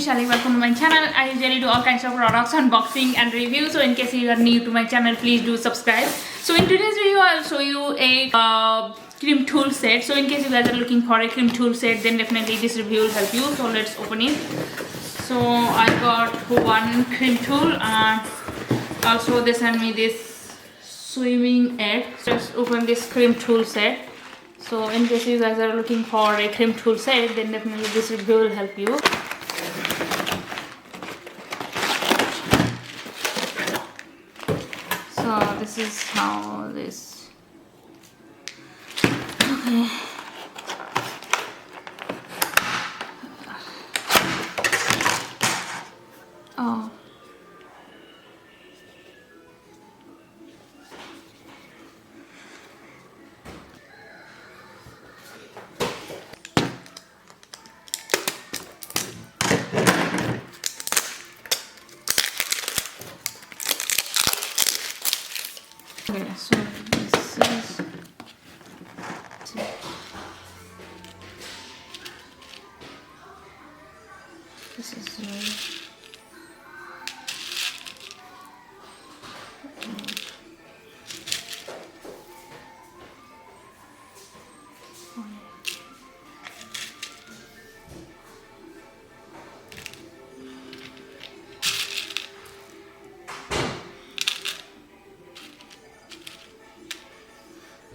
Vishali. Welcome to my channel. I usually do all kinds of products unboxing and reviews. So in case you are new to my channel, please do subscribe. So in today's video, I'll show you a cream tool set. So in case you guys are looking for a cream tool set, then definitely this review will help you. So let's open it. So I got one cream tool and also they sent me this swimming egg. Just open this cream tool set. So in case you guys are looking for a cream tool set, then definitely this review will help you. So this is how this. Okay. Oh. Okay, so this is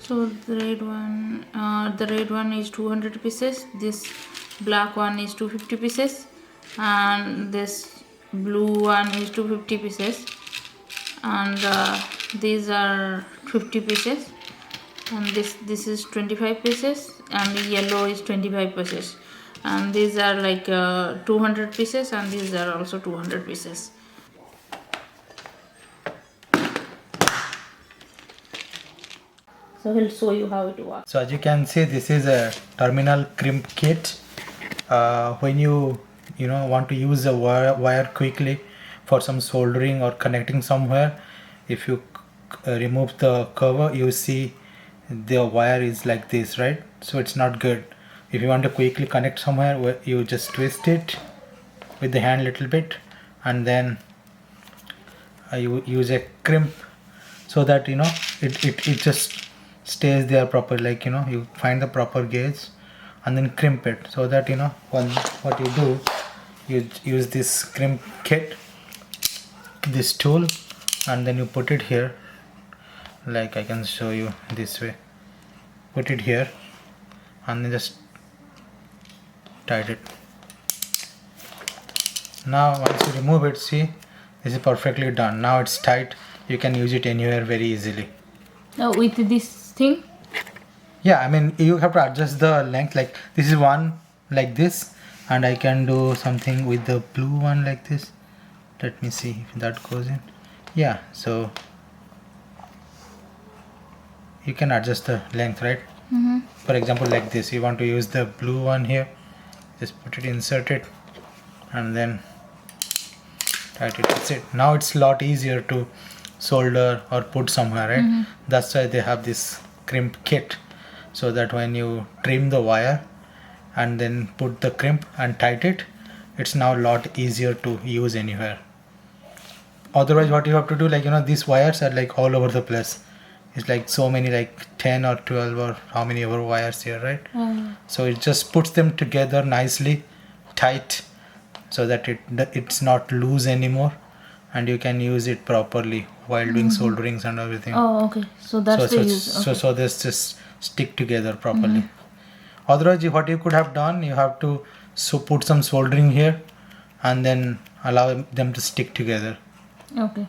so the red one is 200 pieces, this black one is 250 pieces, and this blue one is 250 pieces, and these are 50 pieces, and this is 25 pieces, and the yellow is 25 pieces, and these are like 200 pieces, and these are also 200 pieces. So he'll show you how it works. So as you can see, this is a terminal crimp kit. When you want to use a wire quickly for some soldering or connecting somewhere, if you remove the cover, you see the wire is like this, right? So it's not good. If you want to quickly connect somewhere, you just twist it with the hand a little bit, and then you use a crimp so that it just stays there properly. Like you find the proper gauge and then crimp it, so that what you do, you use this crimp kit, this tool, and then you put it here. Like I can show you this way. Put it here and then just tight it. Now once you remove it, see, this is perfectly done. Now it's tight. You can use it anywhere very easily. With this thing? Yeah, I mean, you have to adjust the length. Like this is one like this, and I can do something with the blue one like this. Let me see if that goes in. Yeah, so you can adjust the length, right? For example, like this, you want to use the blue one here, just put it, insert it, and then tight it. That's it. Now it's a lot easier to solder or put somewhere, right? That's why they have this crimp kit, so that when you trim the wire and then put the crimp and tight it, it's now a lot easier to use anywhere. Otherwise what you have to do, like these wires are like all over the place. It's like so many, like 10 or 12 or how many ever wires here, right? So it just puts them together nicely tight, so that it's not loose anymore, and you can use it properly while doing solderings and everything. Oh, okay. So that's the use. Okay. So this just stick together properly. Otherwise, what you could have done, you have to put some soldering here and then allow them to stick together. Okay.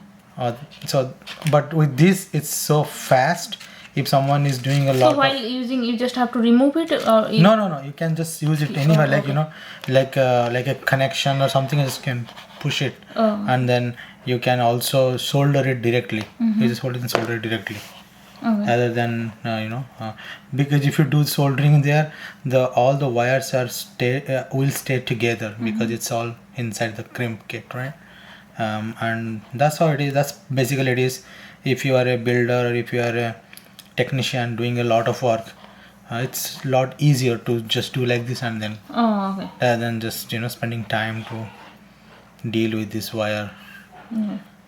But with this, it's so fast. If someone is doing a lot. So while using, you just have to remove it, or no. You can just use it anywhere. Like okay. like a connection or something. You just can push it, Oh. and then you can also solder it directly. You just hold it and solder it directly. Okay. Rather than because if you do soldering there, all the wires will stay together because it's all inside the crimp kit, right? And that's how it is. That's basically it is. If you are a builder or if you are a technician doing a lot of work, it's a lot easier to just do like this and then Oh, okay. rather than just spending time to deal with this wire.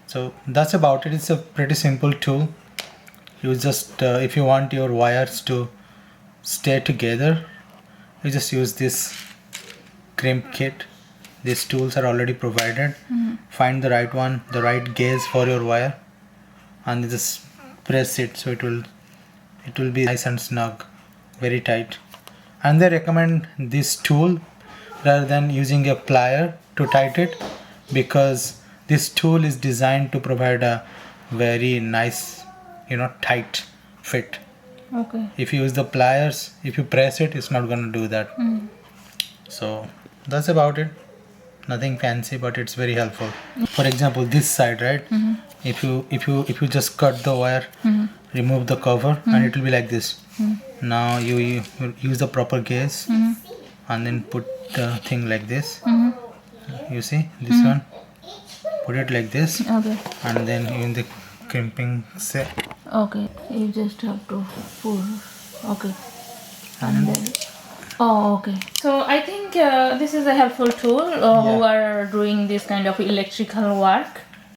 So that's about it. It's a pretty simple tool. You just if you want your wires to stay together, you just use this crimp kit. These tools are already provided. Find the right one, the right gauge for your wire, and just press it so it will be nice and snug, very tight. And they recommend this tool rather than using a plier to tighten it, because this tool is designed to provide a very nice, tight fit. Okay. If you use the pliers, if you press it, it's not going to do that. So that's about it. Nothing fancy, but it's very helpful. For example, this side, right? If you just cut the wire, remove the cover, and it will be like this. Now you use the proper gauge, and then put the thing like this. You see this one? Put it like this, Okay. and then in the crimping set. Okay. You just have to pull. Okay. And then. Oh, okay. So I think this is a helpful tool who are doing this kind of electrical work.